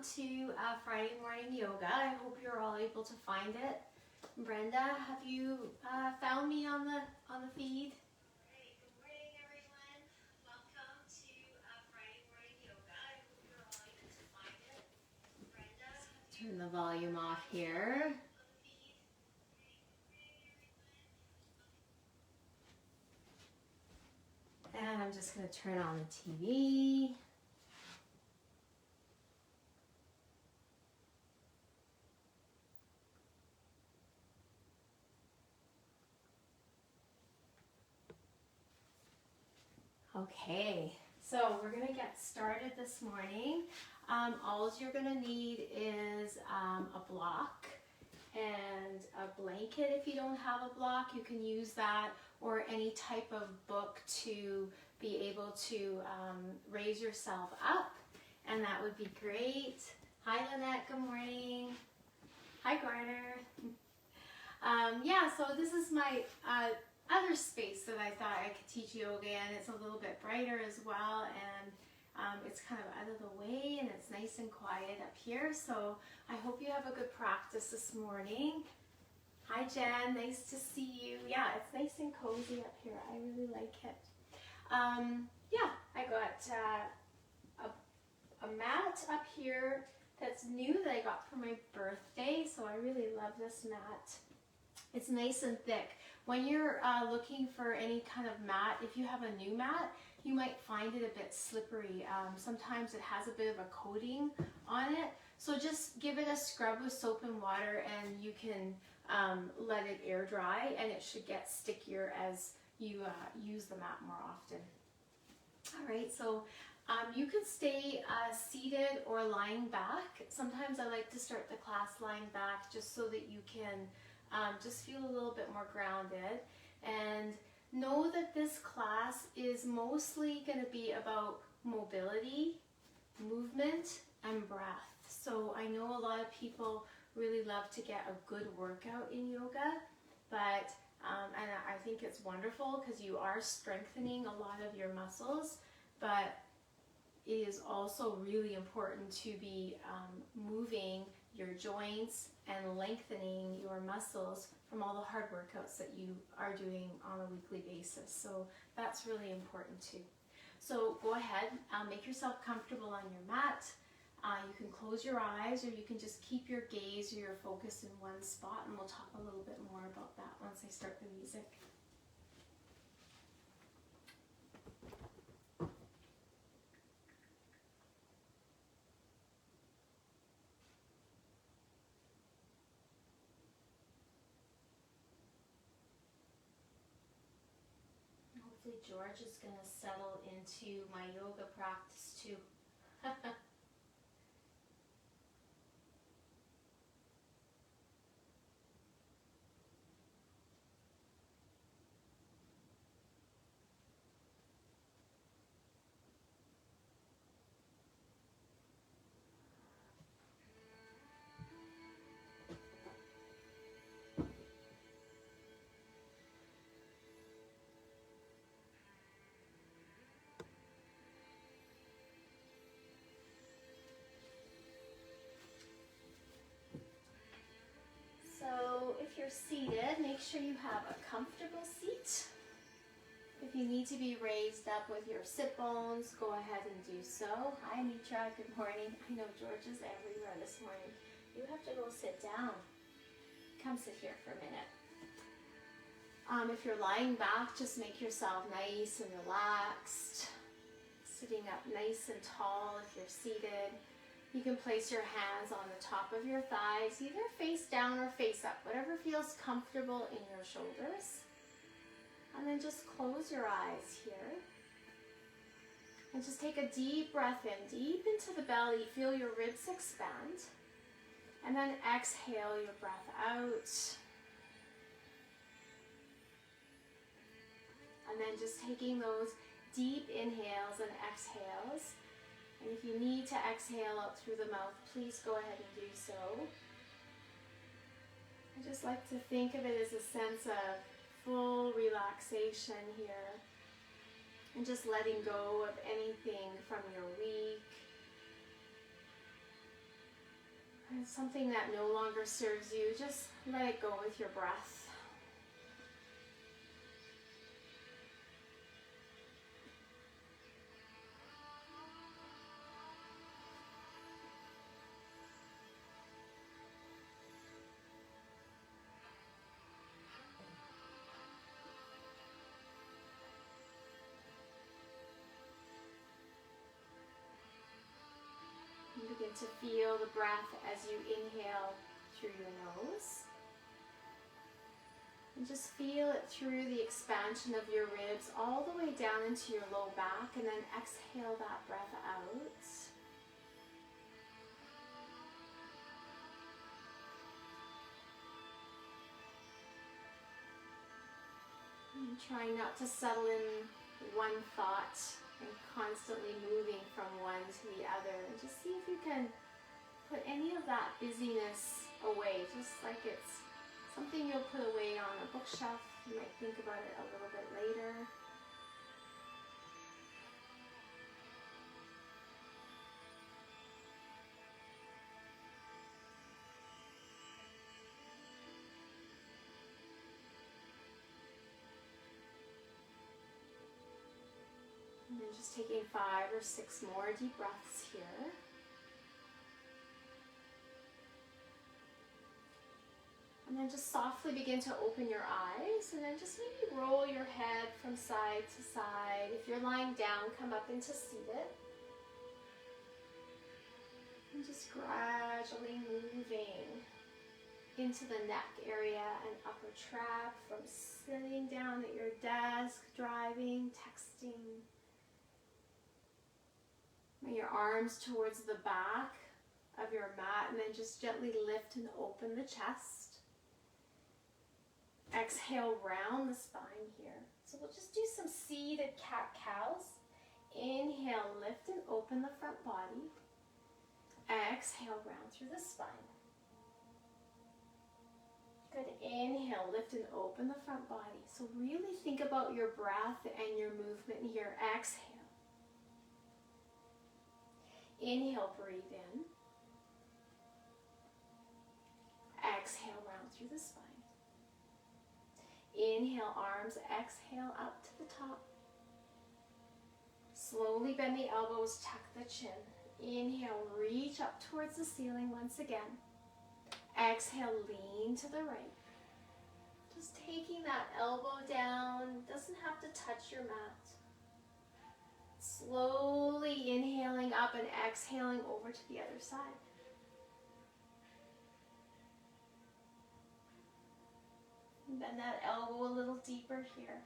to Friday morning yoga. I hope you're all able to find it. Brenda, have you found me on the feed? Great. Good morning, everyone. Welcome to Friday morning yoga. I hope you're all able to find it. Brenda, turn the volume off here. And I'm just going to turn on the TV. Okay, so we're going to get started this morning. All you're going to need is a block and a blanket. If you don't have a block, you can use that, or any type of book to be able to raise yourself up, and that would be great. Hi Lynette, good morning. Hi Garner. Yeah, so this is my other space that I thought I could teach yoga in. It's a little bit brighter as well, and it's kind of out of the way, and it's nice and quiet up here. So I hope you have a good practice this morning. Hi Jen, nice to see you. Yeah, it's nice and cozy up here. I really like it. Yeah, I got a mat up here that's new that I got for my birthday, so I really love this mat. It's nice and thick. When you're looking for any kind of mat, if you have a new mat, you might find it a bit slippery. Sometimes it has a bit of a coating on it. So just give it a scrub with soap and water, and you can let it air dry, and it should get stickier as you use the mat more often. All right, so you can stay seated or lying back. Sometimes I like to start the class lying back just so that you can just feel a little bit more grounded. And know that this class is mostly going to be about mobility, movement, and breath. So I know a lot of people really love to get a good workout in yoga, but and I think it's wonderful because you are strengthening a lot of your muscles, but it is also really important to be moving your joints and lengthening your muscles from all the hard workouts that you are doing on a weekly basis. So that's really important too. So go ahead, make yourself comfortable on your mat. You can close your eyes, or you can just keep your gaze or your focus in one spot, and we'll talk a little bit more about that once I start the music. Hopefully George is going to settle into my yoga practice too. So if you're seated, make sure you have a comfortable seat. If you need to be raised up with your sit bones, go ahead and do so. Hi Mitra, good morning. I know George is everywhere this morning. You have to go sit down. Come sit here for a minute. If you're lying back, just make yourself nice and relaxed. Sitting up nice and tall if you're seated. You can place your hands on the top of your thighs, either face down or face up, whatever feels comfortable in your shoulders. And then just close your eyes here. And just take a deep breath in, deep into the belly. Feel your ribs expand. And then exhale your breath out. And then just taking those deep inhales and exhales. And if you need to exhale out through the mouth, please go ahead and do so. I just like to think of it as a sense of full relaxation here. And just letting go of anything from your week. And something that no longer serves you, just let it go with your breath. And begin to feel the breath as you inhale through your nose. And just feel it through the expansion of your ribs all the way down into your low back, and then exhale that breath out. And trying not to settle in one thought and constantly moving from one to the other. And just see if you can put any of that busyness away, just like it's something you'll put away on a bookshelf. You might think about it a little bit later. And then just taking 5 or 6 more deep breaths here. And then just softly begin to open your eyes, and then just maybe roll your head from side to side. If you're lying down, come up into seated. And just gradually moving into the neck area and upper trap, from sitting down at your desk, driving, texting. Bring your arms towards the back of your mat, and then just gently lift and open the chest. Exhale, round the spine here. So we'll just do some seated cat-cows. Inhale, lift and open the front body. Exhale, round through the spine. Good. Inhale, lift and open the front body. So really think about your breath and your movement here. Exhale. Inhale, breathe in. Exhale, round through the spine. Inhale, arms, exhale up to the top. Slowly bend the elbows, tuck the chin. Inhale, reach up towards the ceiling once again. Exhale, lean to the right. Just taking that elbow down, doesn't have to touch your mat. Slowly inhaling up and exhaling over to the other side. Bend that elbow a little deeper here.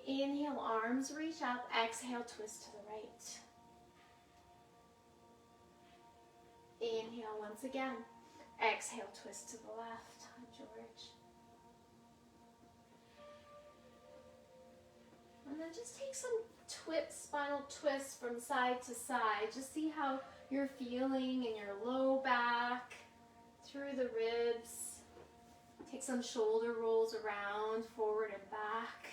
Inhale, arms reach up. Exhale, twist to the right. Inhale once again. Exhale, twist to the left. Hi, George. And then just take some spinal twists from side to side. Just see how you're feeling in your low back, through the ribs. Take some shoulder rolls around, forward and back.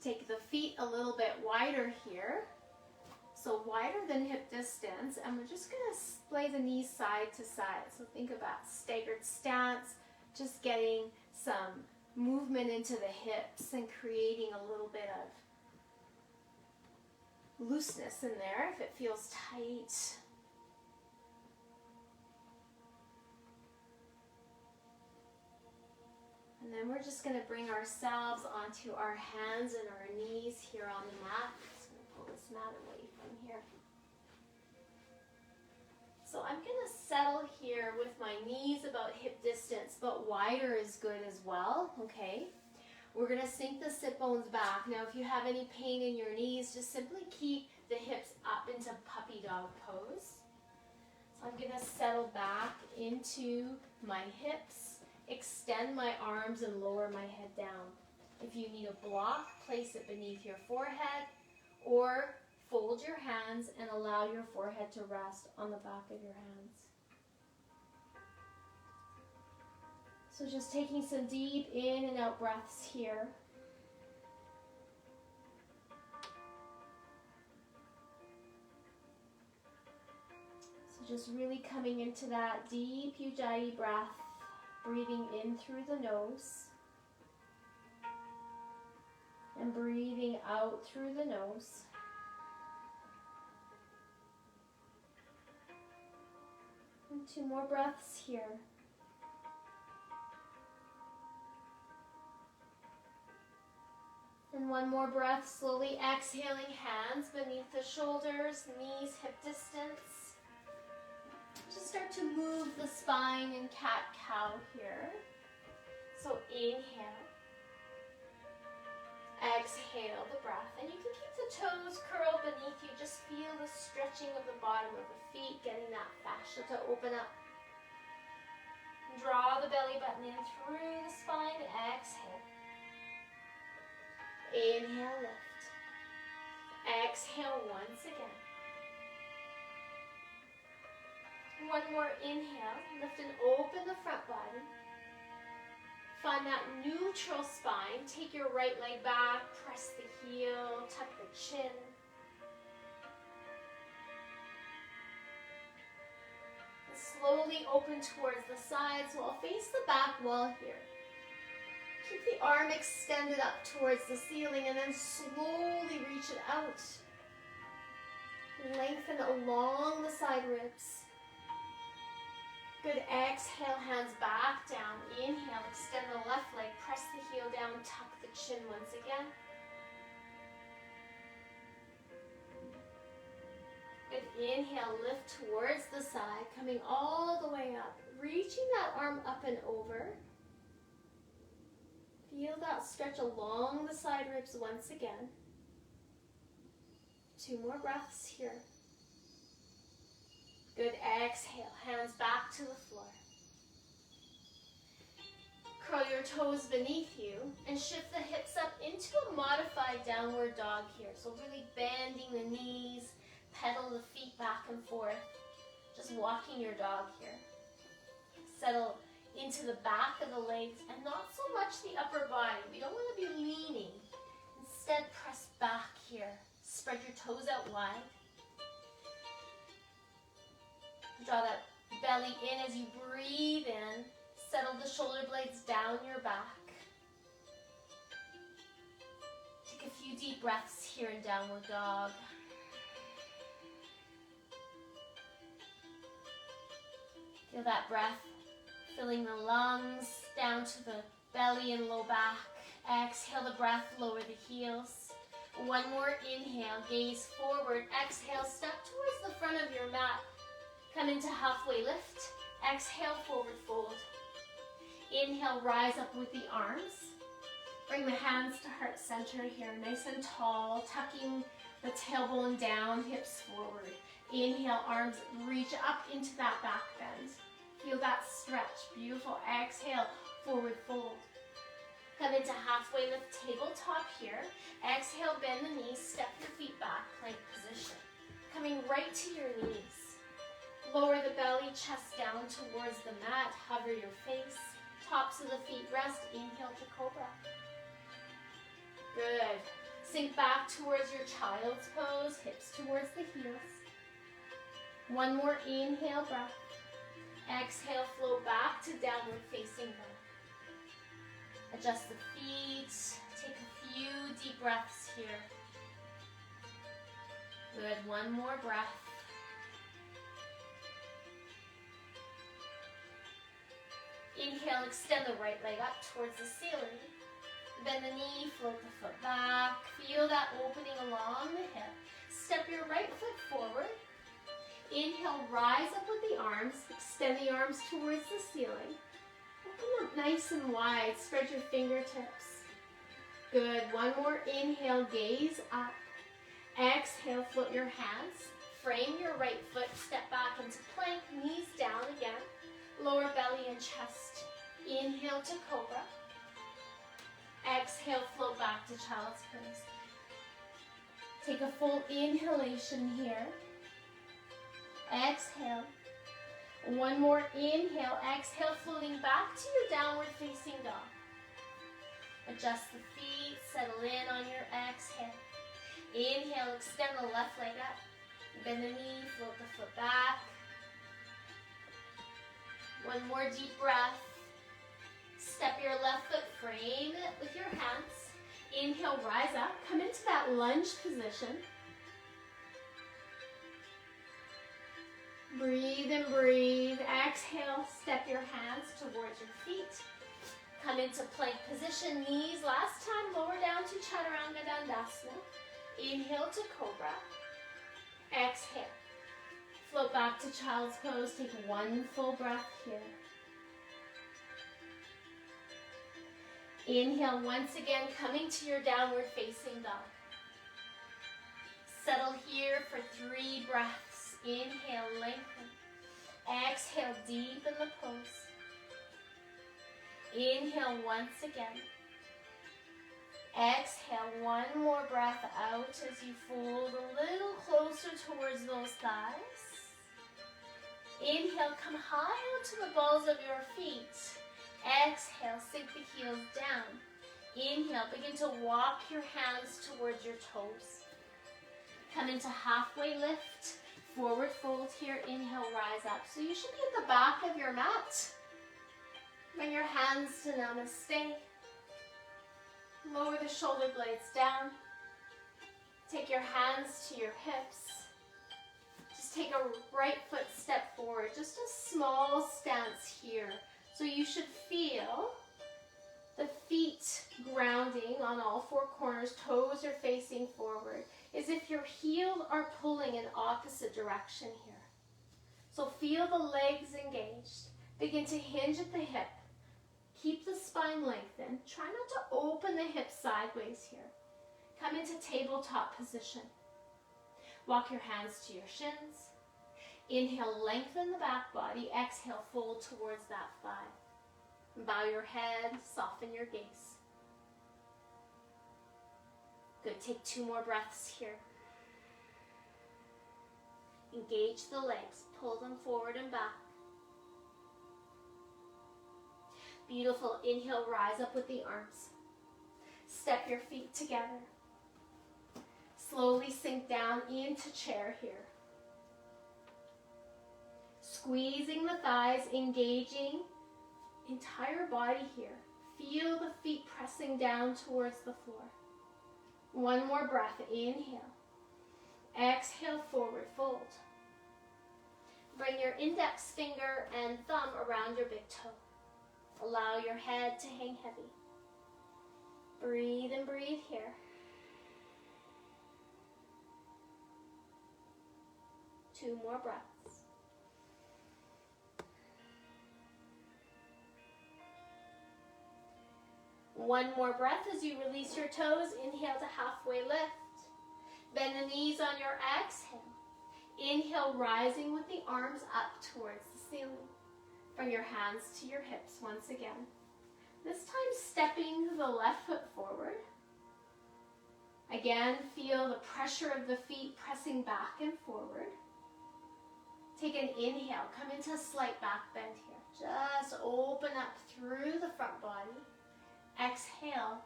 Take the feet a little bit wider here. So wider than hip distance. And we're just going to splay the knees side to side. So think about staggered stance, just getting some movement into the hips and creating a little bit of looseness in there if it feels tight. And then we're just going to bring ourselves onto our hands and our knees here on the mat. I'm just going to pull this mat away from here. So I'm going to settle here with my knees about hip distance, but wider is good as well, okay? We're going to sink the sit bones back. Now, if you have any pain in your knees, just simply keep the hips up into puppy dog pose. So I'm going to settle back into my hips. Extend my arms and lower my head down. If you need a block, place it beneath your forehead, or fold your hands and allow your forehead to rest on the back of your hands. So just taking some deep in and out breaths here. just really coming into that deep Ujjayi breath, breathing in through the nose and breathing out through the nose. And 2 more breaths here. And 1 more breath, slowly exhaling, hands beneath the shoulders, knees hip distance. Just start to move the spine in cat-cow here. So inhale. Exhale the breath. And you can keep the toes curled beneath you. Just feel the stretching of the bottom of the feet, getting that fascia to open up. Draw the belly button in through the spine. Exhale. Inhale, lift. Exhale once again. 1 more inhale. Lift and open the front body. Find that neutral spine. Take your right leg back. Press the heel. Tuck the chin. And slowly open towards the sides. So I'll face the back wall here. Keep the arm extended up towards the ceiling and then slowly reach it out. Lengthen along the side ribs. Good. Exhale, hands back down. Inhale, extend the left leg. Press the heel down, tuck the chin once again. Good. Inhale, lift towards the side, coming all the way up. Reaching that arm up and over. Feel that stretch along the side ribs once again. 2 more breaths here. Good. Exhale. Hands back to the floor. Curl your toes beneath you and shift the hips up into a modified downward dog here. So really bending the knees, pedal the feet back and forth. Just walking your dog here. Settle into the back of the legs and not so much the upper body. We don't want to be leaning. Instead, press back here. Spread your toes out wide. Draw that belly in as you breathe in. Settle the shoulder blades down your back. Take a few deep breaths here in downward dog. Feel that breath filling the lungs down to the belly and low back. Exhale the breath, lower the heels. 1 more inhale, gaze forward. Exhale, step towards the front of your mat. Come into halfway lift. Exhale, forward fold. Inhale, rise up with the arms. Bring the hands to heart center here, nice and tall, tucking the tailbone down, hips forward. Inhale, arms reach up into that back bend. Feel that stretch. Beautiful. Exhale, forward fold. Come into halfway lift, tabletop here. Exhale, bend the knees, step your feet back, plank position. Coming right to your knees. Lower the belly, chest down towards the mat. Hover your face. Tops of the feet rest. Inhale to cobra. Good. Sink back towards your child's pose, hips towards the heels. 1 more inhale, breath. Exhale, float back to downward facing dog. Adjust the feet. Take a few deep breaths here. Good. 1 more breath. Inhale, extend the right leg up towards the ceiling. Bend the knee, float the foot back. Feel that opening along the hip. Step your right foot forward. Inhale, rise up with the arms. Extend the arms towards the ceiling. Open up nice and wide. Spread your fingertips. Good. 1 more inhale, gaze up. Exhale, float your hands. Frame your right foot. Step back into plank. Knees down again. Lower belly and chest. Inhale to cobra. Exhale, float back to child's pose. Take a full inhalation here. Exhale. 1 more inhale. Exhale, floating back to your downward facing dog. Adjust the feet. Settle in on your exhale. Inhale, extend the left leg up. Bend the knee, float the foot back. One more deep breath. Step your left foot, frame it with your hands. Inhale, rise up. Come into that lunge position. Breathe and breathe. Exhale, step your hands towards your feet. Come into plank position, knees. Last time, lower down to Chaturanga Dandasana. Inhale to Cobra. Exhale. Float back to Child's Pose. Take one full breath here. Inhale once again, coming to your downward facing dog. Settle here for 3 breaths. Inhale, lengthen. Exhale, deepen the pose. Inhale once again. Exhale, one more breath out as you fold a little closer towards those thighs. Inhale, come high onto the balls of your feet. Exhale, sink the heels down. Inhale, begin to walk your hands towards your toes. Come into halfway lift, forward fold here. Inhale, rise up. So you should be at the back of your mat. Bring your hands to Namaste. Lower the shoulder blades down. Take your hands to your hips. Just take a right foot step forward. Just a small stance here. So you should feel the feet grounding on all 4 corners. Toes are facing forward. As if your heels are pulling in opposite direction here. So feel the legs engaged. Begin to hinge at the hip. Keep the spine lengthened. Try not to open the hips sideways here. Come into tabletop position. Walk your hands to your shins. Inhale, lengthen the back body. Exhale, fold towards that thigh. Bow your head, soften your gaze. Good, take 2 more breaths here. Engage the legs, pull them forward and back. Beautiful, inhale, rise up with the arms. Step your feet together. Slowly sink down into chair here. Squeezing the thighs, engaging entire body here. Feel the feet pressing down towards the floor. One more breath, inhale. Exhale, forward fold. Bring your index finger and thumb around your big toe. Allow your head to hang heavy. Breathe and breathe here. 2 more breaths. One more breath as you release your toes. Inhale to halfway lift. Bend the knees on your exhale. Inhale, rising with the arms up towards the ceiling. Bring your hands to your hips once again. This time stepping the left foot forward. Again, feel the pressure of the feet pressing back and forward. Take an inhale, come into a slight back bend here. Just open up through the front body. Exhale,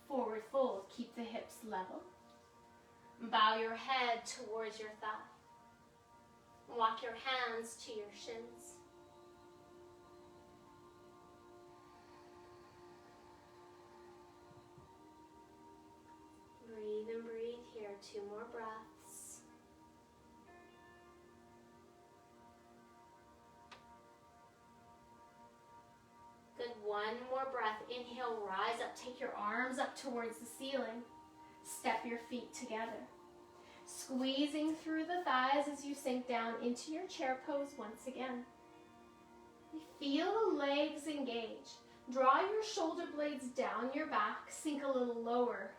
forward fold. Keep the hips level. Bow your head towards your thigh. Walk your hands to your shins. Breathe and breathe here. 2 more breaths. Good, 1 more breath. Inhale, rise up. Take your arms up towards the ceiling. Step your feet together. Squeezing through the thighs as you sink down into your chair pose once again. Feel the legs engage. Draw your shoulder blades down your back. Sink a little lower.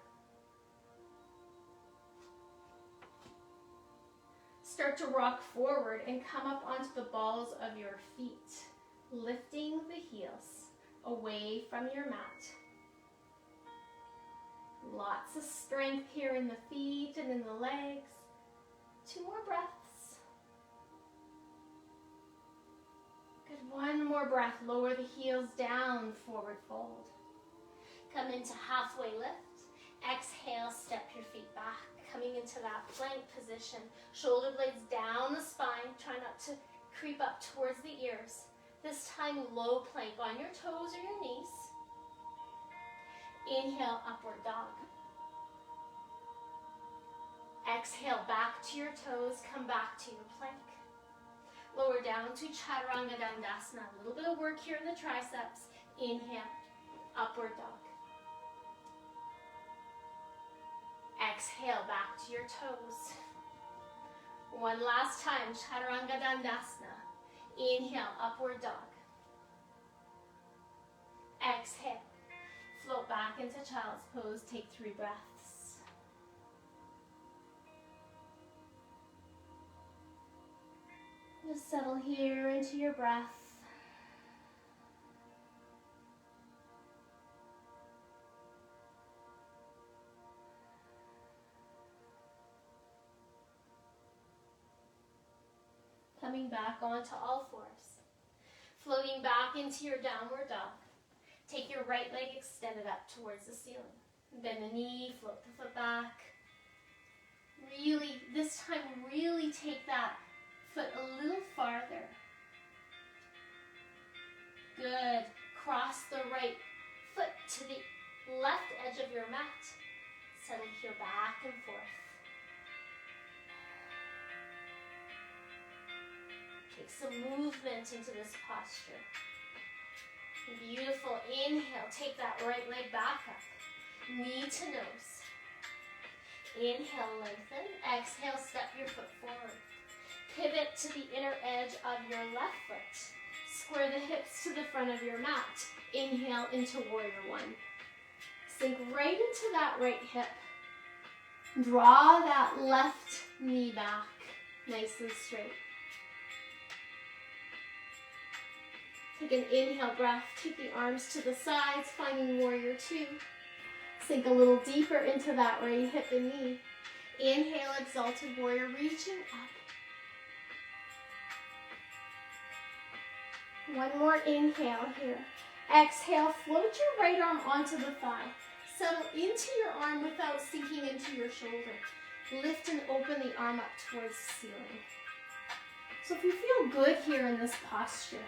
Start to rock forward and come up onto the balls of your feet, lifting the heels away from your mat. Lots of strength here in the feet and in the legs. 2 more breaths. Good, 1 more breath. Lower the heels down, forward fold. Come into halfway lift. Exhale, step your feet back. Coming into that plank position. Shoulder blades down the spine. Try not to creep up towards the ears. This time, low plank on your toes or your knees. Inhale, upward dog. Exhale, back to your toes, come back to your plank. Lower down to Chaturanga Dandasana. A little bit of work here in the triceps. Inhale, upward dog. Exhale, back to your toes. One last time, Chaturanga Dandasana. Inhale, upward dog. Exhale, float back into child's pose. Take 3 breaths. Just settle here into your breath. Coming back onto all fours. Floating back into your downward dog. Take your right leg extended up towards the ceiling. Bend the knee, float the foot back. Really, this time, really take that foot a little farther. Good. Cross the right foot to the left edge of your mat. Settle here back and forth. Take some movement into this posture. Beautiful. Inhale, take that right leg back up. Knee to nose. Inhale, lengthen. Exhale, step your foot forward. Pivot to the inner edge of your left foot. Square the hips to the front of your mat. Inhale into warrior one. Sink right into that right hip. Draw that left knee back, nice and straight. Take an inhale breath, take the arms to the sides, finding warrior two. Sink a little deeper into that right hip and knee. Inhale, exalted warrior, reaching up. One more inhale here. Exhale, float your right arm onto the thigh. Settle into your arm without sinking into your shoulder. Lift and open the arm up towards the ceiling. So if you feel good here in this posture,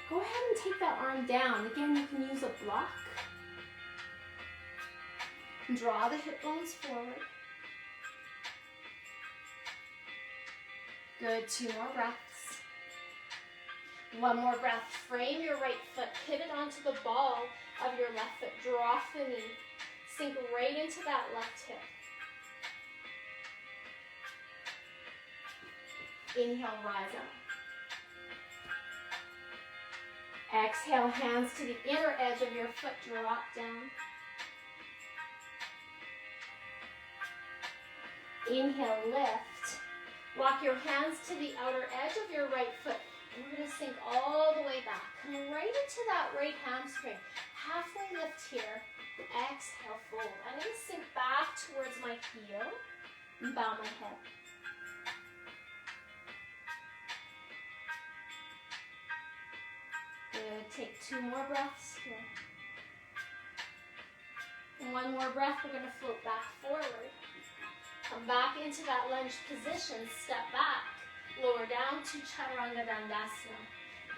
go ahead and take that arm down. Again, you can use a block. Draw the hip bones forward. Good, 2 more breaths. One more breath. Frame your right foot. Pivot onto the ball of your left foot. Draw off the knee. Sink right into that left hip. Inhale, rise up. Exhale, hands to the inner edge of your foot. Drop down. Inhale, lift. Walk your hands to the outer edge of your right foot. And we're going to sink all the way back. Come right into that right hamstring. Halfway lift here. Exhale, fold. I'm going to sink back towards my heel and bow my head. Good. Take 2 more breaths here. And 1 more breath. We're going to float back forward. Come back into that lunge position. Step back. Lower down to Chaturanga Dandasana.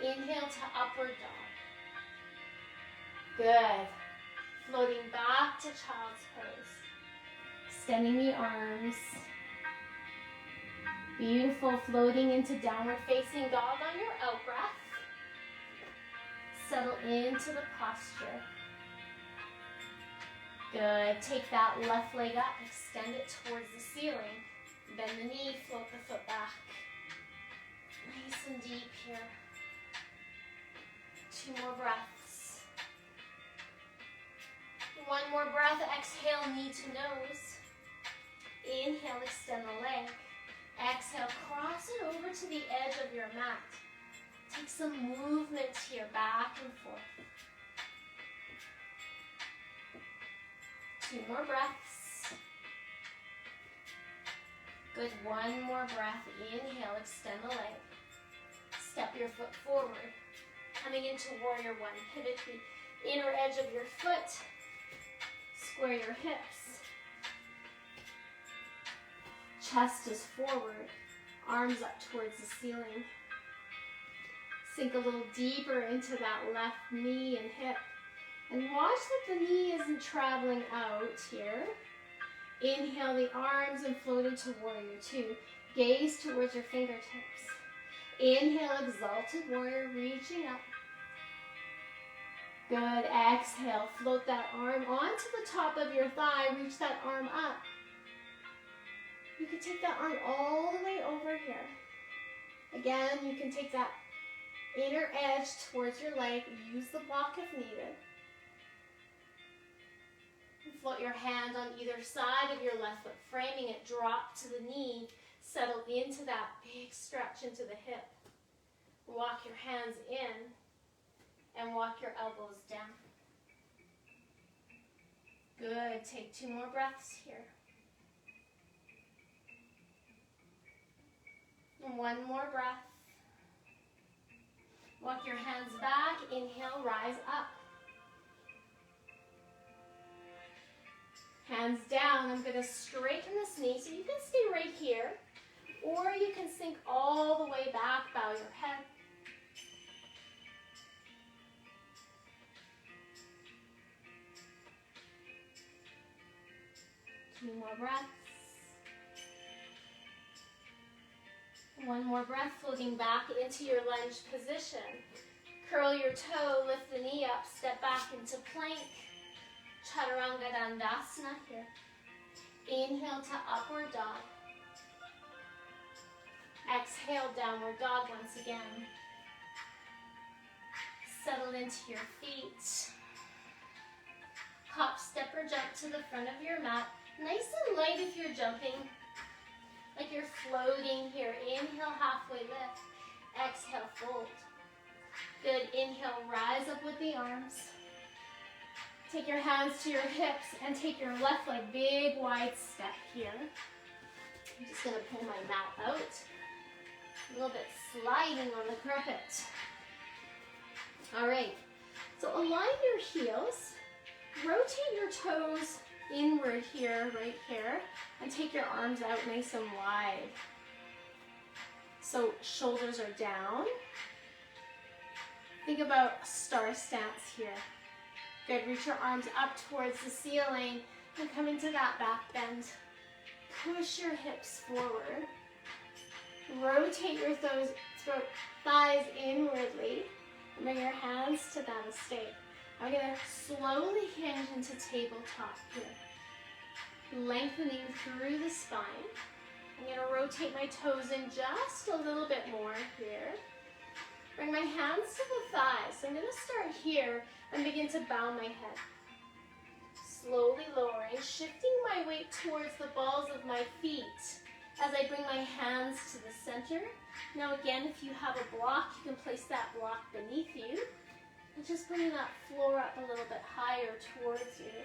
Inhale to upward dog. Good. Floating back to child's pose. Extending the arms. Beautiful. Floating into downward facing dog on your out breath. Settle into the posture. Good. Take that left leg up. Extend it towards the ceiling. Bend the knee. Float the foot back. Nice and deep here. 2 more breaths. 1 more breath. Exhale, knee to nose. Inhale, extend the leg. Exhale, cross it over to the edge of your mat. Take some movement here, back and forth. 2 more breaths. Good. 1 more breath. Inhale, extend the leg. Step your foot forward. Coming into warrior one. Pivot the inner edge of your foot. Square your hips. Chest is forward. Arms up towards the ceiling. Sink a little deeper into that left knee and hip. And watch that the knee isn't traveling out here. Inhale the arms and float into warrior two. Gaze towards your fingertips. Inhale, exalted warrior, reaching up. Good. Exhale, float that arm onto the top of your thigh. Reach that arm up. You can take that arm all the way over here. Again, you can take that inner edge towards your leg. Use the block if needed. Float your hand on either side of your left foot, framing it. Drop to the knee. Settle into that big stretch into the hip. Walk your hands in and walk your elbows down. Good. Take 2 more breaths here. And 1 more breath. Walk your hands back. Inhale, rise up. Hands down. I'm going to straighten this knee, so you can stay right here, or you can sink all the way back, bow your head. Two more breaths. 1 more breath, floating back into your lunge position. Curl your toe, lift the knee up, step back into plank. Chaturanga Dandasana here. Inhale to upward dog. Exhale, downward dog once again. Settle into your feet. Hop, step, or jump to the front of your mat. Nice and light if you're jumping, like you're floating here. Inhale, halfway lift. Exhale, fold. Good. Inhale, rise up with the arms. Take your hands to your hips and take your left leg, big wide step here. I'm just going to pull my mat out. A little bit sliding on the carpet. All right. So align your heels. Rotate your toes inward here, right here, and take your arms out nice and wide. So shoulders are down. Think about a star stance here. Good. Reach your arms up towards the ceiling and come into that back bend. Push your hips forward. Rotate your thighs inwardly. And bring your hands to Namaste. I'm going to slowly hinge into tabletop here. Lengthening through the spine. I'm going to rotate my toes in just a little bit more here. Bring my hands to the thighs. So I'm going to start here and begin to bow my head. Slowly lowering, shifting my weight towards the balls of my feet as I bring my hands to the center. Now again, if you have a block, you can place that block beneath you. And just bring that floor up a little bit higher towards you.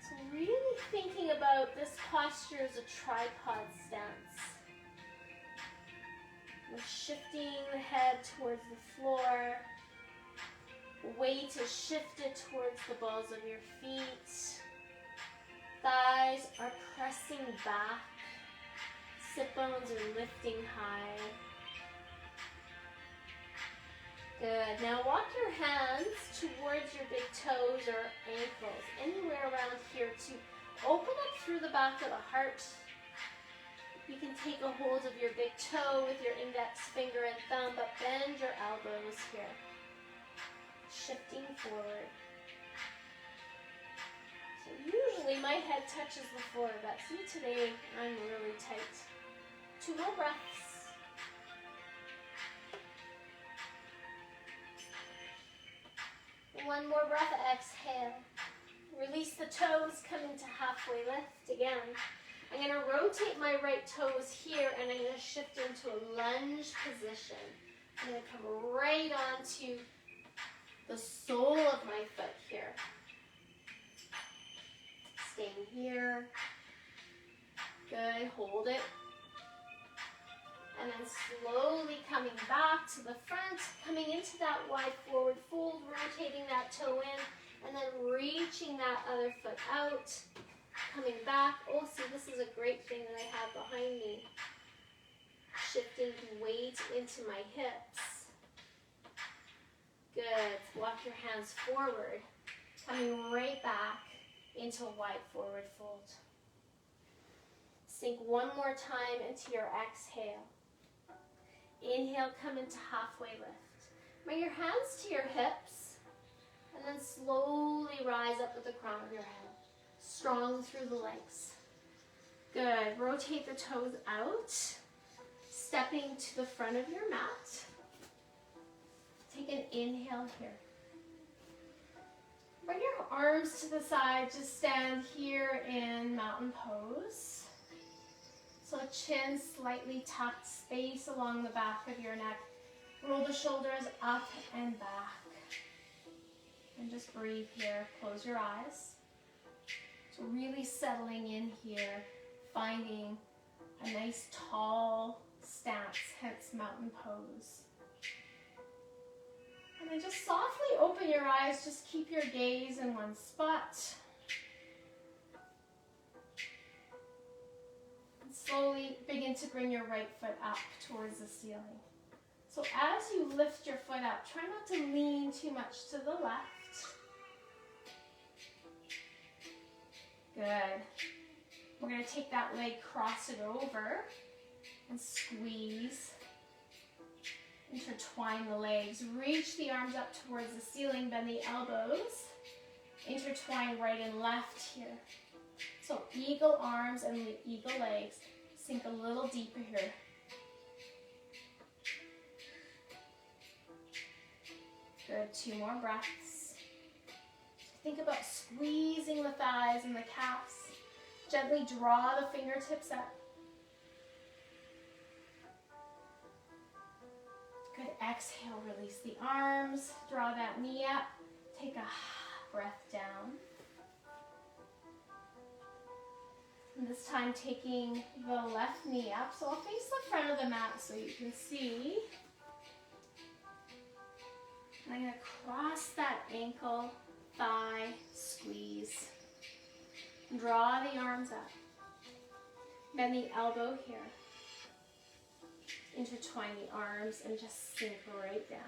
So really thinking about this posture as a tripod stance. We're shifting the head towards the floor. Weight is shifted towards the balls of your feet. Thighs are pressing back. Sit bones are lifting high. Good. Now walk your hands towards your big toes or ankles, anywhere around here to open up through the back of the heart. You can take a hold of your big toe with your index finger and thumb, but bend your elbows here. Shifting forward. So usually my head touches the floor, but see today I'm really tight. 2 more breaths. One more breath, exhale. Release the toes, come into halfway lift again. I'm going to rotate my right toes here and I'm going to shift into a lunge position. I'm going to come right onto the sole of my foot here. Staying here. Good, hold it. And then slowly coming back to the front, coming into that wide forward fold, rotating that toe in, and then reaching that other foot out, coming back. Oh, see, this is a great thing that I have behind me. shifting weight into my hips. Good. Walk your hands forward, coming right back into a wide forward fold. Sink one more time into your exhale. Inhale, come into halfway lift. Bring your hands to your hips, and then slowly rise up with the crown of your head. Strong through the legs. Good. Rotate the toes out, stepping to the front of your mat. Take an inhale here. Bring your arms to the side. Just stand here in mountain pose. So chin slightly tucked, space along the back of your neck. Roll the shoulders up and back. And just breathe here. Close your eyes. So really settling in here, finding a nice tall stance, hence mountain pose. And then just softly open your eyes. Just keep your gaze in one spot. And slowly begin to bring your right foot up towards the ceiling. So as you lift your foot up, try not to lean too much to the left. Good. We're going to take that leg, cross it over, and squeeze. Intertwine the legs. Reach the arms up towards the ceiling, bend the elbows. Intertwine right and left here. So eagle arms and eagle legs. Sink a little deeper here. Good, 2 more breaths. Think about squeezing the thighs and the calves. Gently draw the fingertips up. Good, exhale, release the arms. Draw that knee up. Take a breath down. And this time taking the left knee up. So I'll face the front of the mat so you can see. And I'm going to cross that ankle, thigh, squeeze. Draw the arms up. Bend the elbow here. Intertwine the arms and just sink right down.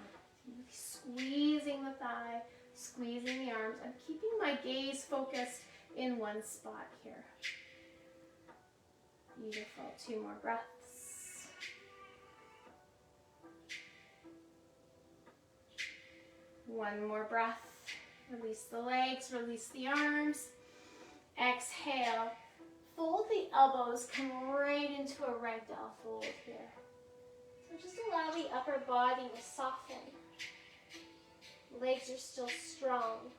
Squeezing the thigh, squeezing the arms. I'm keeping my gaze focused in one spot here. Beautiful. 2 more breaths. One more breath. Release the legs, release the arms. Exhale. Fold the elbows, come right into a ragdoll fold here. So just allow the upper body to soften. Legs are still strong.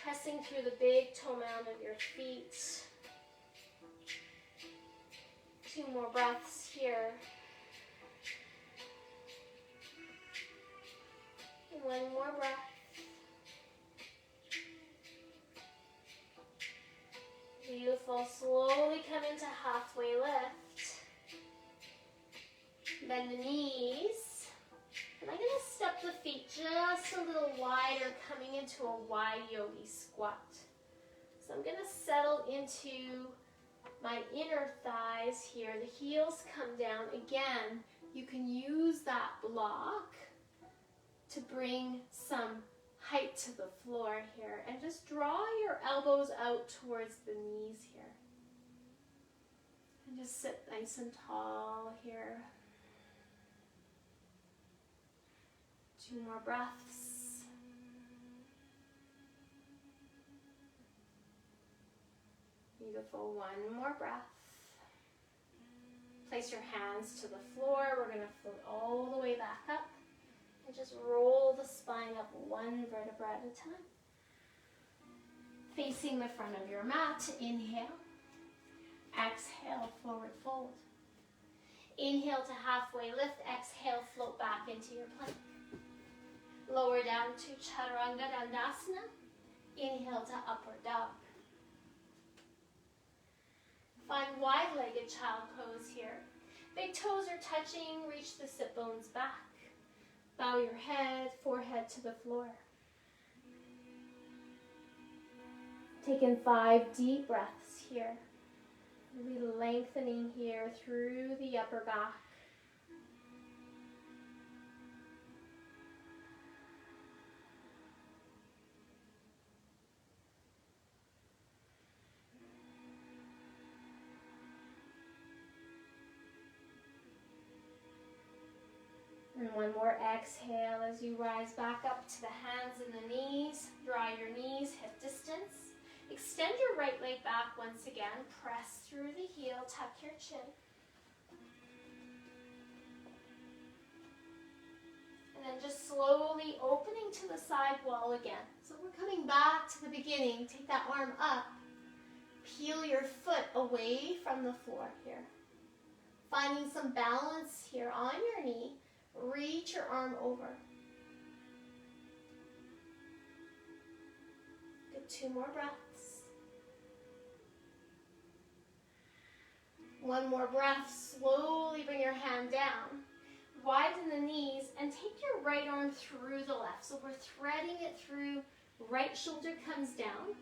Pressing through the big toe mound of your feet. 2 more breaths here. And 1 more breath. Beautiful. Slowly come into halfway lift. Bend the knees. And I'm going to step the feet just a little wider, coming into a wide yogi squat. So I'm going to settle into my inner thighs here. The heels come down. Again, you can use that block to bring some height to the floor here, and just draw your elbows out towards the knees here. And just sit nice and tall here. 2 more breaths. Beautiful. 1 more breath. Place your hands to the floor. We're going to float all the way back up. And just roll the spine up 1 vertebra at a time. Facing the front of your mat, inhale. Exhale, forward fold. Inhale to halfway lift. Exhale, float back into your plank. Lower down to Chaturanga Dandasana. Inhale to upward dog. Find wide-legged child pose here. Big toes are touching. Reach the sit bones back. Bow your head, forehead to the floor. Take in 5 deep breaths here. Really lengthening here through the upper back. One more exhale as you rise back up to the hands and the knees. Draw your knees hip distance. Extend your right leg back once again. Press through the heel, tuck your chin. And then just slowly opening to the side wall again. So we're coming back to the beginning. Take that arm up. Peel your foot away from the floor here. Finding some balance here on your knee. Reach your arm over. Good, 2 more breaths. One more breath. Slowly bring your hand down. Widen the knees and take your right arm through the left. So we're threading it through. Right shoulder comes down.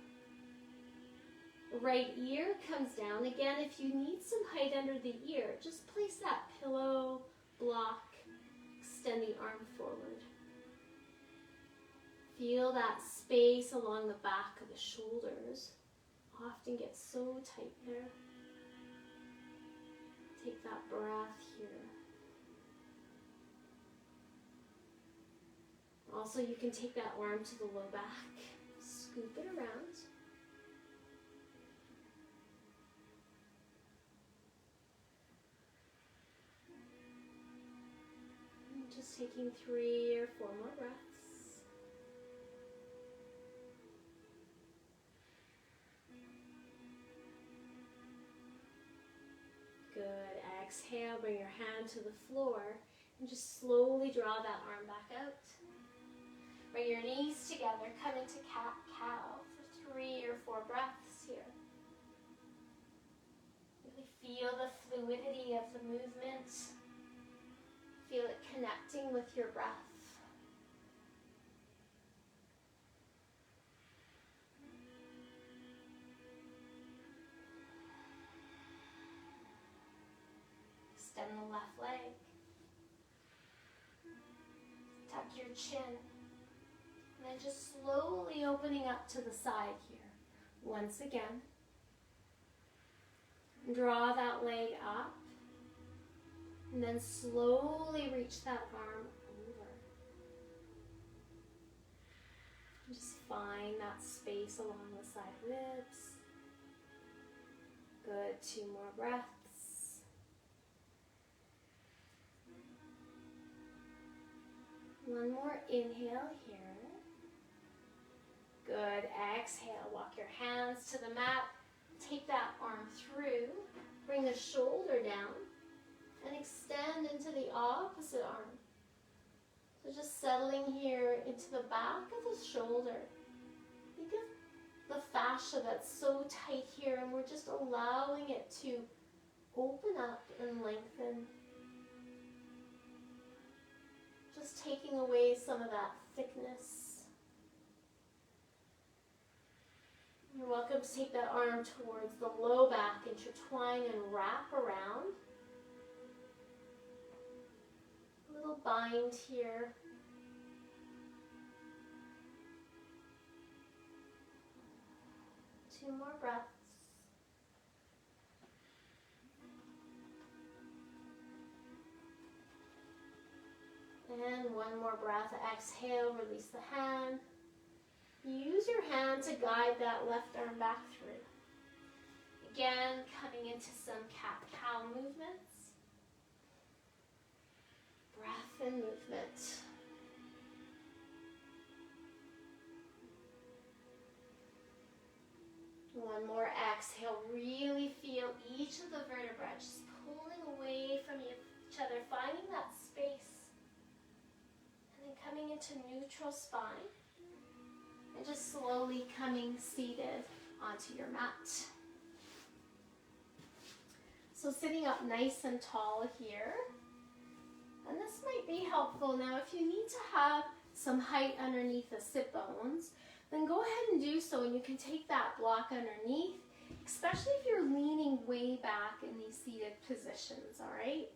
Right ear comes down. Again, if you need some height under the ear, just place that pillow, block, extend the arm forward. Feel that space along the back of the shoulders. Often gets so tight there. Take that breath here. Also, you can take that arm to the low back, scoop it around. And just taking 3 or 4 more breaths. Good. Exhale, bring your hand to the floor and just slowly draw that arm back out. Bring your knees together, come into cat-cow for 3 or 4 breaths here. Really feel the fluidity of the movement. Feel it connecting with your breath. Extend the left leg. Tuck your chin. And then just slowly opening up to the side here. Once again. Draw that leg up. And then slowly reach that arm over. And just find that space along the side ribs. Good. 2 more breaths. One more inhale here. Good. Exhale. Walk your hands to the mat. Take that arm through. Bring the shoulder down. And extend into the opposite arm. So just settling here into the back of the shoulder. Think of the fascia that's so tight here, and we're just allowing it to open up and lengthen. Just taking away some of that thickness. You're welcome to take that arm towards the low back, intertwine and wrap around. A little bind here. Two more breaths. And one more breath. Exhale, release the hand. Use your hand to guide that left arm back through. Again, coming into some cat-cow movements. Breath and movement. One more exhale. Really feel each of the vertebrae just pulling away from each other, finding that space. And then coming into neutral spine. And just slowly coming seated onto your mat. So sitting up nice and tall here. And this might be helpful. Now if you need to have some height underneath the sit bones, then go ahead and do so, and you can take that block underneath, especially if you're leaning way back in these seated positions, all right?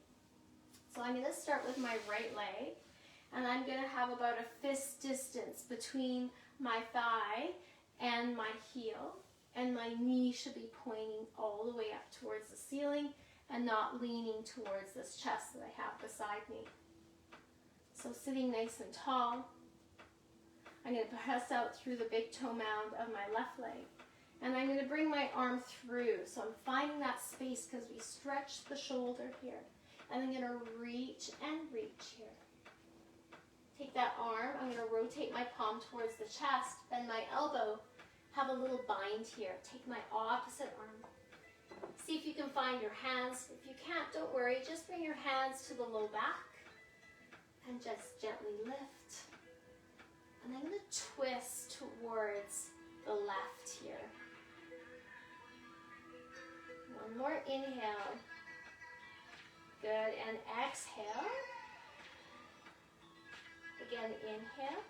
So I'm going to start with my right leg, and I'm going to have about a fist distance between my thigh and my heel, and my knee should be pointing all the way up towards the ceiling and not leaning towards this chest that I have beside me. So sitting nice and tall. I'm going to press out through the big toe mound of my left leg. And I'm going to bring my arm through. So I'm finding that space because we stretch the shoulder here. And I'm going to reach and reach here. Take that arm. I'm going to rotate my palm towards the chest. Bend my elbow. Have a little bind here. Take my opposite arm. See if you can find your hands. If you can't, don't worry. Just bring your hands to the low back. And just gently lift. And I'm going to twist towards the left here. One more inhale. Good, and exhale. Again, inhale.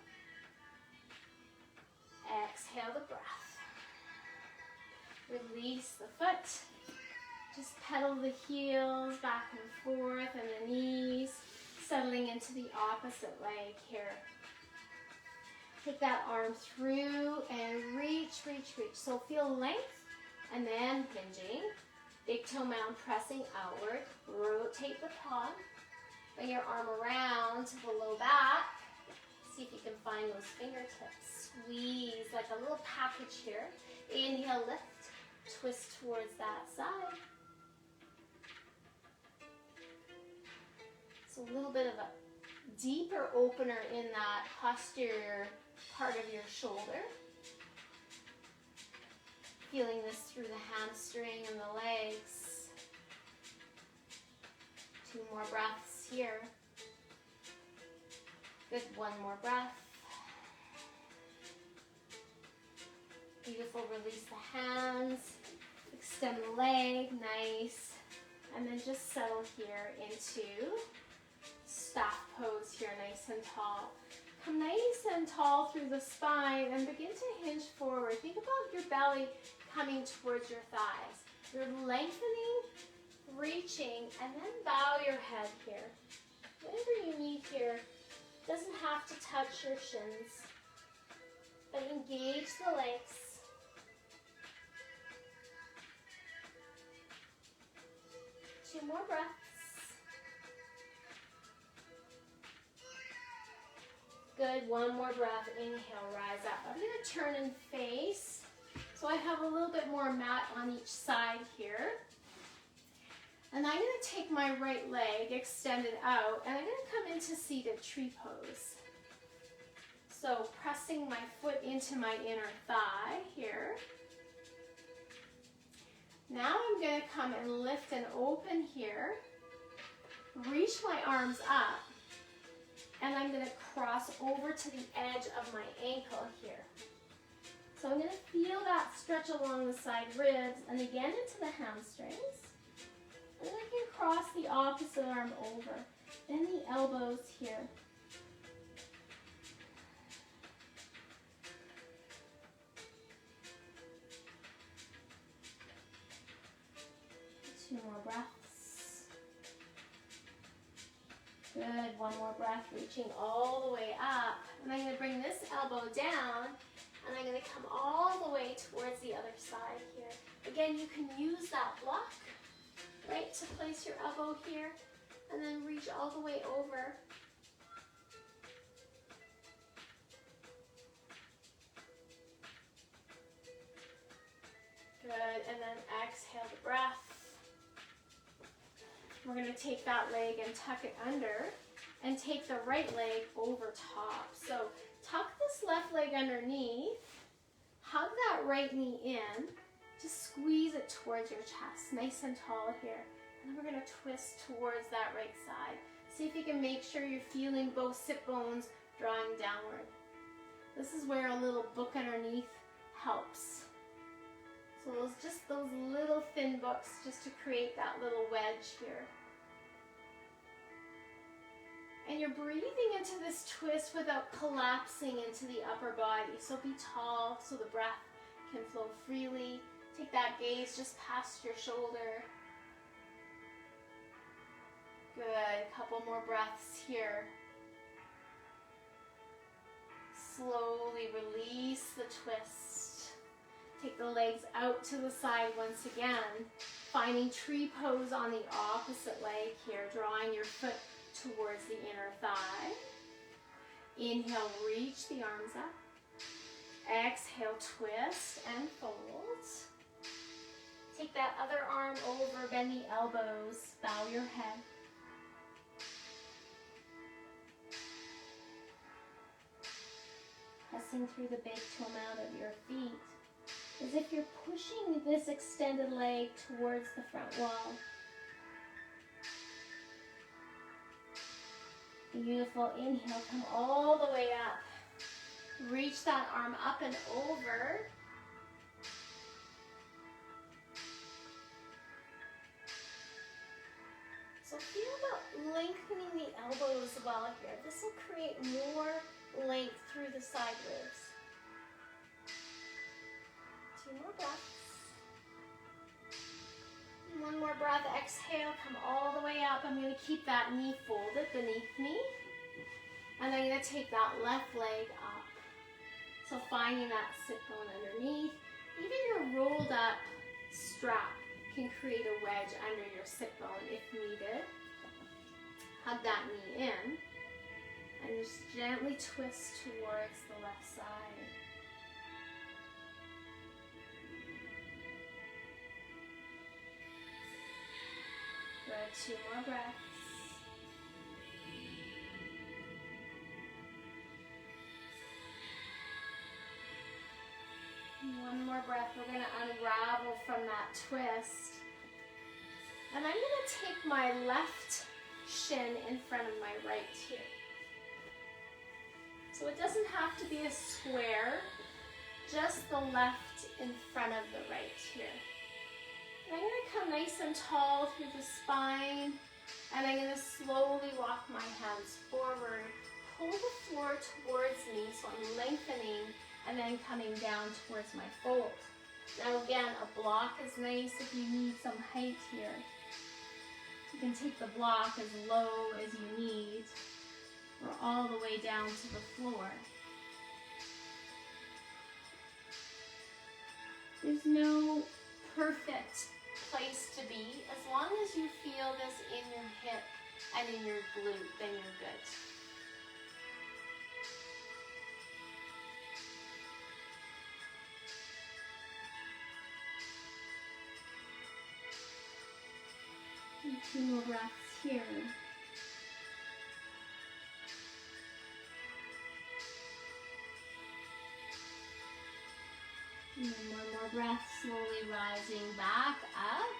Exhale the breath. Release the foot. Just pedal the heels back and forth and the knees, settling into the opposite leg here. Take that arm through and reach, reach, reach. So feel length and then hinging. Big toe mound pressing outward. Rotate the palm. Bring your arm around to the low back. See if you can find those fingertips. Squeeze like a little package here. Inhale, lift. Twist towards that side. So a little bit of a deeper opener in that posterior part of your shoulder. Feeling this through the hamstring and the legs. 2 more breaths here. Good, 1 more breath. Beautiful, release the hands. Extend the leg, nice. And then just settle here into staff pose here, nice and tall. Come nice and tall through the spine and begin to hinge forward. Think about your belly coming towards your thighs. You're lengthening, reaching, and then bow your head here. Whatever you need here. Doesn't have to touch your shins, but engage the legs. Two more breaths. Good, 1 more breath. Inhale, rise up. I'm going to turn and face. So I have a little bit more mat on each side here. And I'm going to take my right leg, extend it out, and I'm going to come into seated tree pose. So pressing my foot into my inner thigh here. Now I'm going to come and lift and open here. Reach my arms up. And I'm going to cross over to the edge of my ankle here. So I'm going to feel that stretch along the side ribs and again into the hamstrings. And then I can cross the opposite arm over. Bend the elbows here. Two more breaths. Good, 1 more breath, reaching all the way up. And I'm going to bring this elbow down, and I'm going to come all the way towards the other side here. Again, you can use that block, right, to place your elbow here, and then reach all the way over. Good, and then exhale the breath. We're going to take that leg and tuck it under and take the right leg over top. So tuck this left leg underneath, hug that right knee in, just squeeze it towards your chest, nice and tall here. And then we're going to twist towards that right side. See if you can make sure you're feeling both sit bones drawing downward. This is where a little book underneath helps. So those little thin books just to create that little wedge here. And you're breathing into this twist without collapsing into the upper body. So be tall so the breath can flow freely. Take that gaze just past your shoulder. Good, a couple more breaths here. Slowly release the twist. Take the legs out to the side once again. Finding tree pose on the opposite leg here, drawing your foot towards the inner thigh. Inhale, reach the arms up. Exhale, twist and fold. Take that other arm over, bend the elbows, bow your head. Pressing through the big toe out of your feet, as if you're pushing this extended leg towards the front wall. Beautiful. Inhale, come all the way up. Reach that arm up and over. So feel about lengthening the elbows well here. This will create more length through the side ribs. 2 more breaths. One more breath. Exhale, come all the way up. I'm going to keep that knee folded beneath me. And I'm going to take that left leg up. So finding that sit bone underneath. Even your rolled up strap can create a wedge under your sit bone if needed. Hug that knee in. And just gently twist towards the left side. Good. 2 more breaths. One more breath. We're going to unravel from that twist. And I'm going to take my left shin in front of my right here. So it doesn't have to be a square, just the left in front of the right here. And I'm going to come nice and tall through the spine, and I'm going to slowly walk my hands forward, pull the floor towards me, so I'm lengthening and then coming down towards my fold. Now again, a block is nice if you need some height here. You can take the block as low as you need, or all the way down to the floor. There's no perfect place to be. As long as you feel this in your hip and in your glute, then you're good. And 2 more breaths here. And then 1 more breath, slowly rising back up.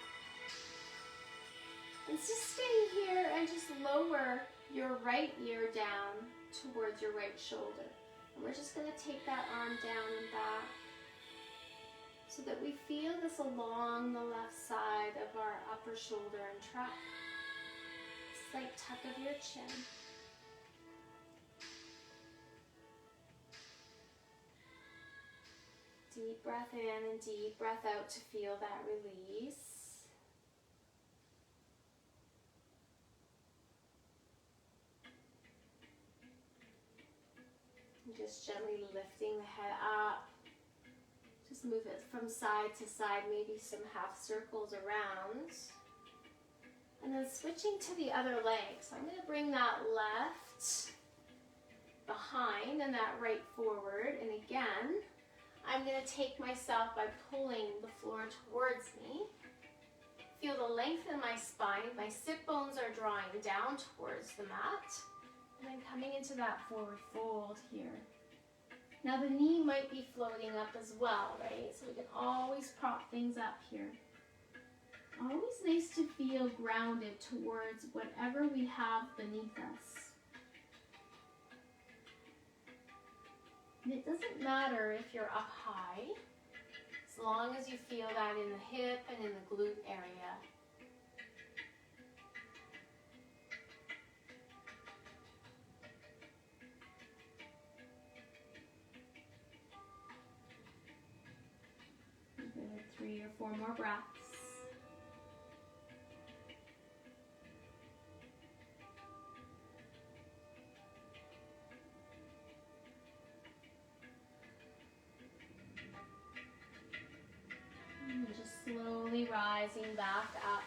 And just stay here and just lower your right ear down towards your right shoulder. And we're just going to take that arm down and back so that we feel this along the left side of our upper shoulder and trap. Slight tuck of your chin. Deep breath in and deep breath out to feel that release. And just gently lifting the head up. Just move it from side to side, maybe some half circles around. And then switching to the other leg. So I'm going to bring that left behind and that right forward. And again, I'm going to take myself by pulling the floor towards me. Feel the length in my spine. My sit bones are drawing down towards the mat. And then coming into that forward fold here. Now the knee might be floating up as well, right? So we can always prop things up here. Always nice to feel grounded towards whatever we have beneath us. And it doesn't matter if you're up high, as long as you feel that in the hip and in the glute area. Good, 3 or 4 more breaths. Slowly rising back up.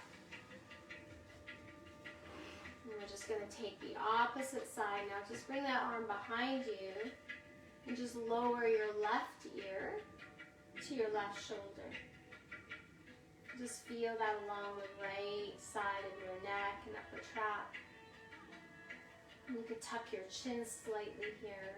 And we're just going to take the opposite side. Now just bring that arm behind you and just lower your left ear to your left shoulder. Just feel that along the right side of your neck and upper trap. And you could tuck your chin slightly here.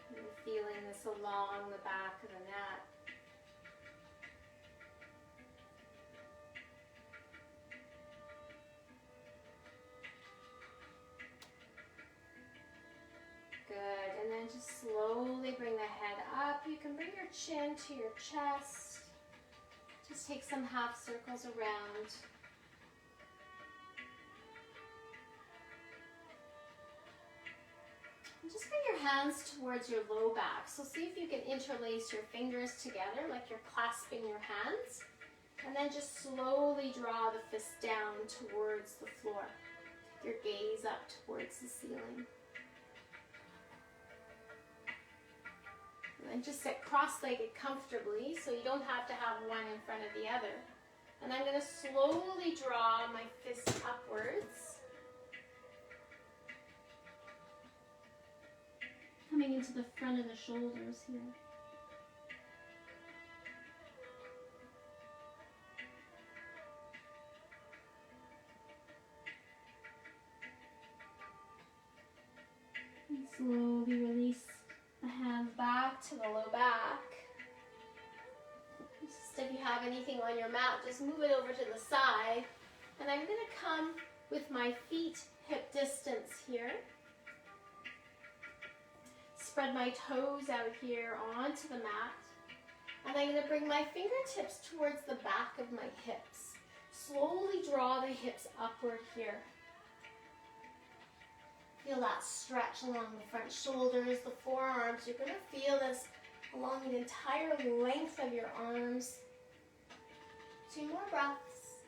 And feeling this along the back of the neck. Good, and then just slowly bring the head up. You can bring your chin to your chest. Just take some half circles around. And just bring your hands towards your low back. So see if you can interlace your fingers together like you're clasping your hands. And then just slowly draw the fist down towards the floor. Take your gaze up towards the ceiling. And just sit cross-legged comfortably so you don't have to have one in front of the other. And I'm going to slowly draw my fist upwards. Coming into the front of the shoulders here. And slowly release the hands back to the low back. Just if you have anything on your mat, just move it over to the side. And I'm going to come with my feet hip distance here. Spread my toes out here onto the mat. And I'm going to bring my fingertips towards the back of my hips. Slowly draw the hips upward here. Feel that stretch along the front shoulders, the forearms. You're going to feel this along the entire length of your arms. 2 more breaths.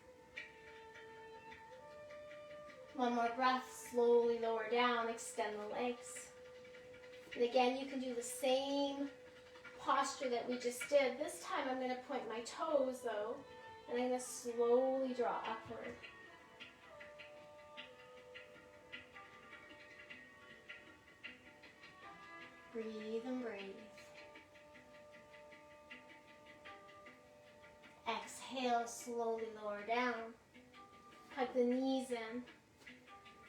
1 more breath, slowly lower down, extend the legs. And again, you can do the same posture that we just did. This time I'm going to point my toes though, and I'm going to slowly draw upward. Breathe and breathe. Exhale, slowly lower down. Hug the knees in.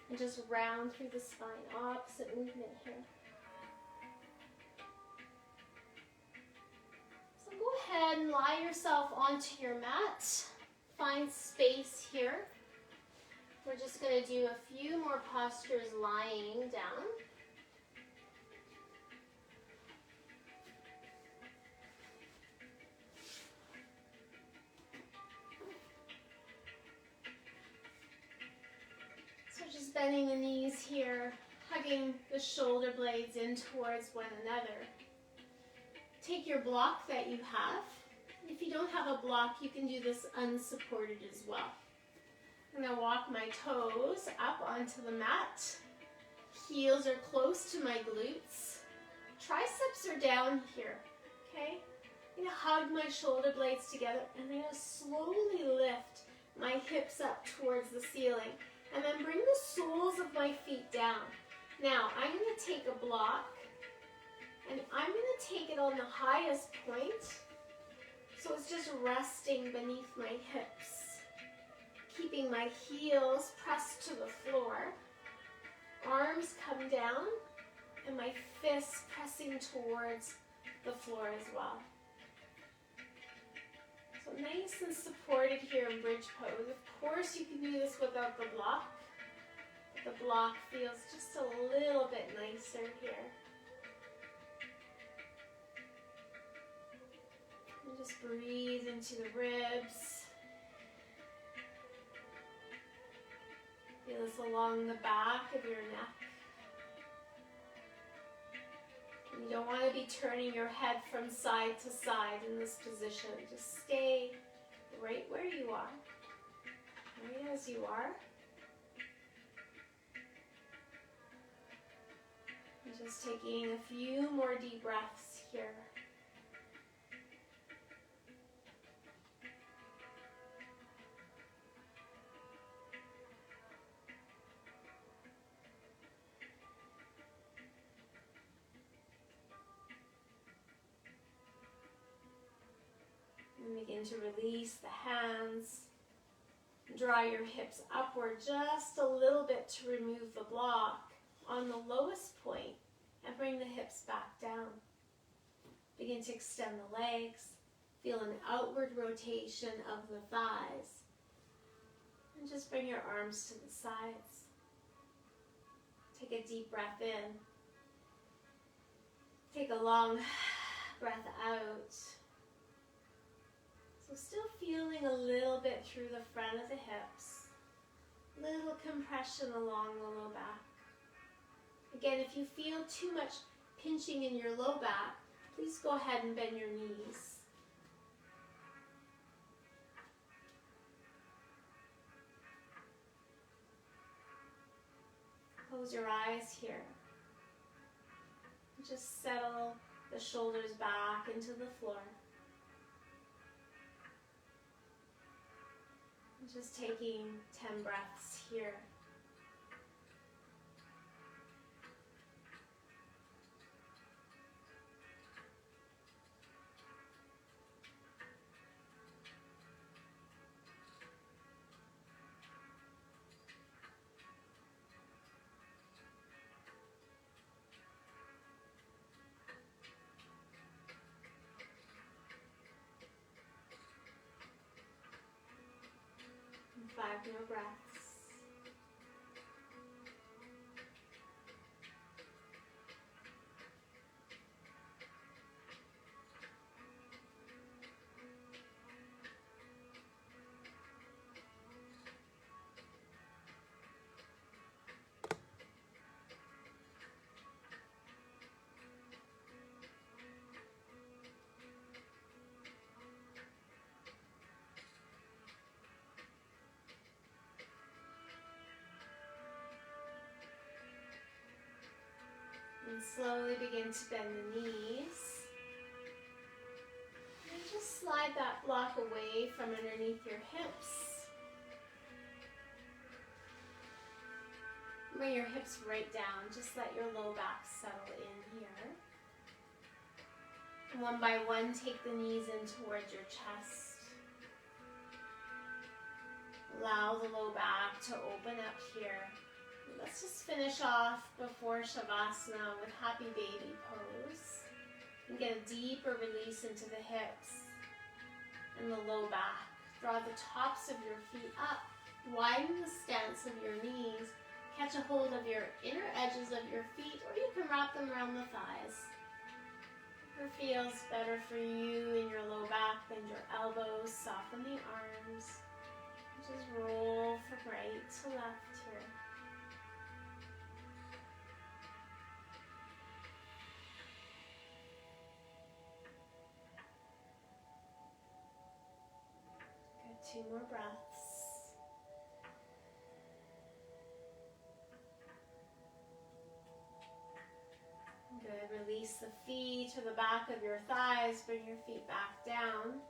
And just round through the spine. Opposite movement here. So go ahead and lie yourself onto your mat. Find space here. We're just going to do a few more postures lying down. Just bending the knees here, hugging the shoulder blades in towards one another. Take your block that you have. If you don't have a block, you can do this unsupported as well. I'm going to walk my toes up onto the mat. Heels are close to my glutes. Triceps are down here, okay? I'm going to hug my shoulder blades together and I'm going to slowly lift my hips up towards the ceiling. And then bring the soles of my feet down. Now, I'm going to take a block, and I'm going to take it on the highest point, so it's just resting beneath my hips. Keeping my heels pressed to the floor, arms come down, and my fists pressing towards the floor as well. So nice and supported here in bridge pose. Of course, you can do this without the block. But the block feels just a little bit nicer here. And just breathe into the ribs. Feel this along the back of your neck. You don't want to be turning your head from side to side in this position. Just stay right where you are, right as you are. And Just taking a few more deep breaths here. And begin to release the hands. Draw your hips upward just a little bit to remove the block on the lowest point and bring the hips back down. Begin to extend the legs. Feel an outward rotation of the thighs. And just bring your arms to the sides. Take a deep breath in. Take a long breath out. So still feeling a little bit through the front of the hips. Little compression along the low back. Again, if you feel too much pinching in your low back, please go ahead and bend your knees. Close your eyes here. Just settle the shoulders back into the floor. Just taking 10 breaths here. And 5 more breaths. And slowly begin to bend the knees. And just slide that block away from underneath your hips. Bring your hips right down. Just let your low back settle in here. And one by one, take the knees in towards your chest. Allow the low back to open up here. Let's just finish off before Shavasana with Happy Baby pose. And get a deeper release into the hips and the low back. Draw the tops of your feet up. Widen the stance of your knees. Catch a hold of your inner edges of your feet, or you can wrap them around the thighs. Whatever feels better for you in your low back. Bend your elbows, soften the arms. Just roll from right to left here. Good, 2 more breaths. Good, release the feet to the back of your thighs, bring your feet back down.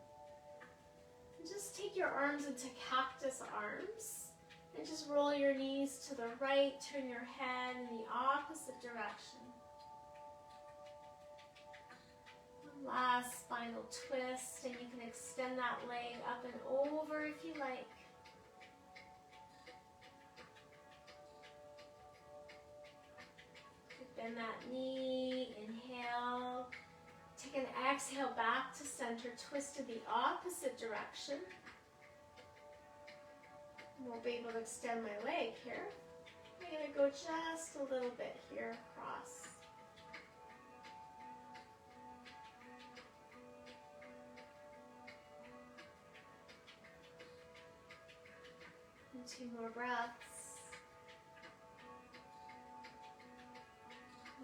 And just take your arms into cactus arms and just roll your knees to the right, turn your head in the opposite direction. One last spinal twist, and you can extend that leg up and over if you like. Bend that knee, inhale. Take an exhale back to center, twist to the opposite direction. I won't be able to extend my leg here. I'm going to go just a little bit here across. And 2 more breaths.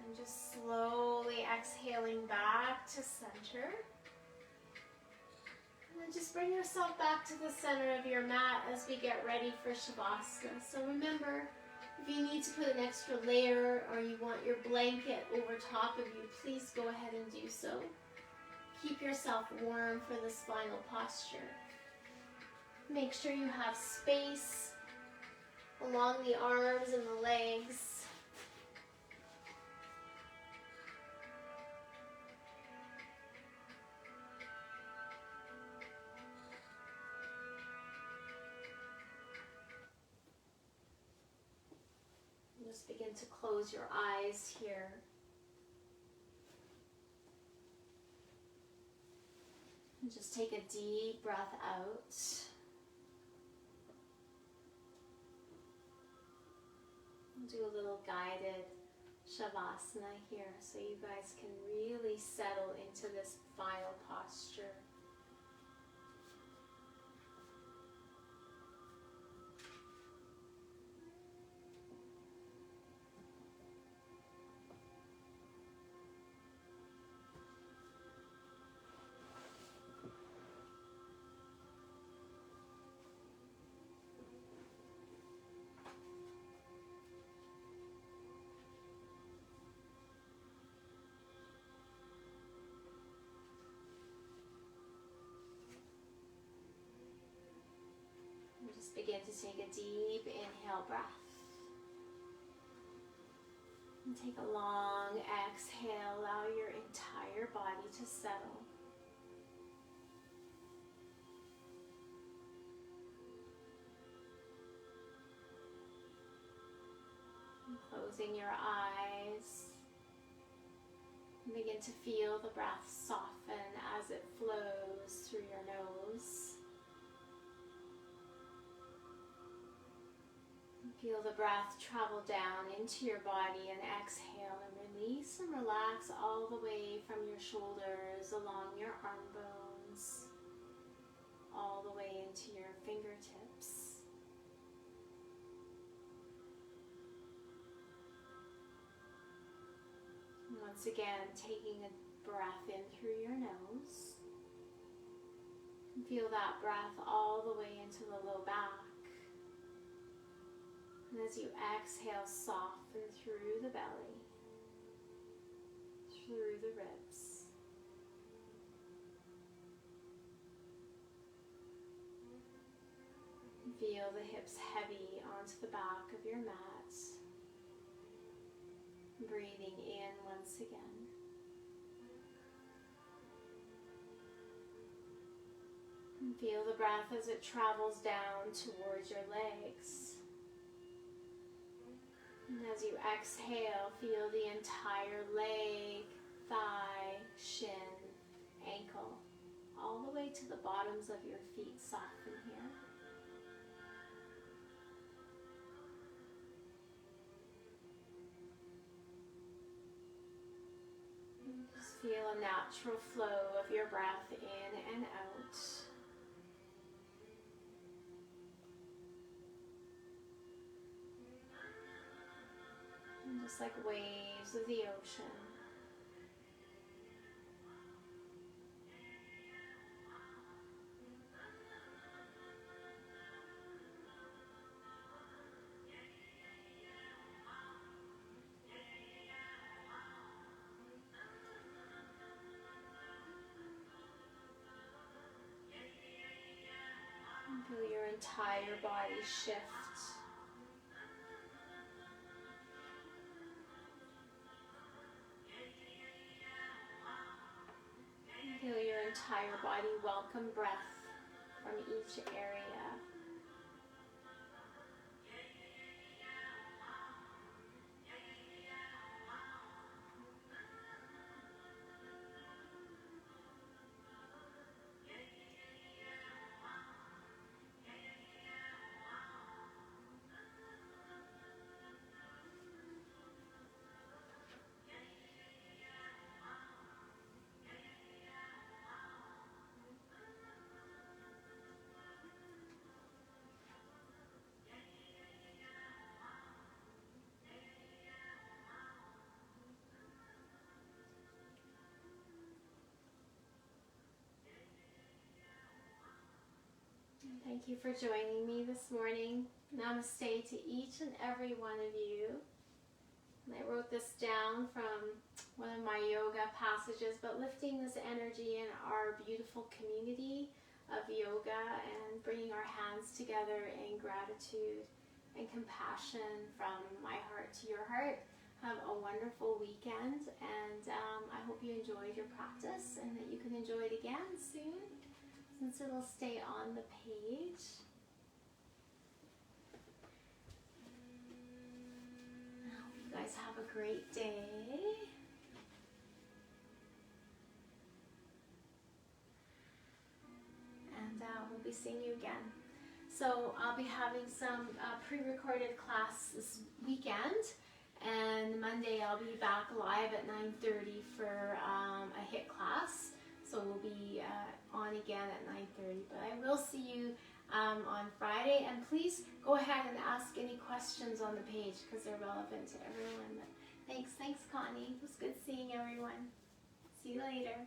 And just slowly exhaling back to center. And then just bring yourself back to the center of your mat as we get ready for Shavasana. So remember, If you need to put an extra layer or you want your blanket over top of you, please go ahead and do so. Keep yourself warm for this final posture. Make sure you have space along the arms and the legs. Just begin to close your eyes here. And just take a deep breath out. We'll do a little guided Shavasana here so you guys can really settle into this final posture. Just begin to take a deep inhale breath. And take a long exhale. Allow your entire body to settle. And closing your eyes. And begin to feel the breath soften as it flows through your nose. Feel the breath travel down into your body and exhale and release and relax all the way from your shoulders, along your arm bones, all the way into your fingertips. And once again, taking a breath in through your nose. And feel that breath all the way into the low back. And as you exhale, soften through the belly, through the ribs. Feel the hips heavy onto the back of your mat. Breathing in once again. And feel the breath as it travels down towards your legs. And as you exhale, feel the entire leg, thigh, shin, ankle, all the way to the bottoms of your feet soften here. And just feel a natural flow of your breath in and out. Just like waves of the ocean. And feel your entire body shift. Feel your entire body welcome breath from each area. Thank you for joining me this morning. Namaste to each and every one of you. And I wrote this down from one of my yoga passages, but lifting this energy in our beautiful community of yoga and bringing our hands together in gratitude and compassion from my heart to your heart. Have a wonderful weekend, and I hope you enjoyed your practice and that you can enjoy it again soon, since it'll stay on the page. I hope you guys have a great day. And we'll be seeing you again. So I'll be having some pre-recorded class this weekend. And Monday I'll be back live at 9:30 for a HIIT class. So we'll be on again at 9:30. But I will see you on Friday. And please go ahead and ask any questions on the page because they're relevant to everyone. But thanks, Connie. It was good seeing everyone. See you later.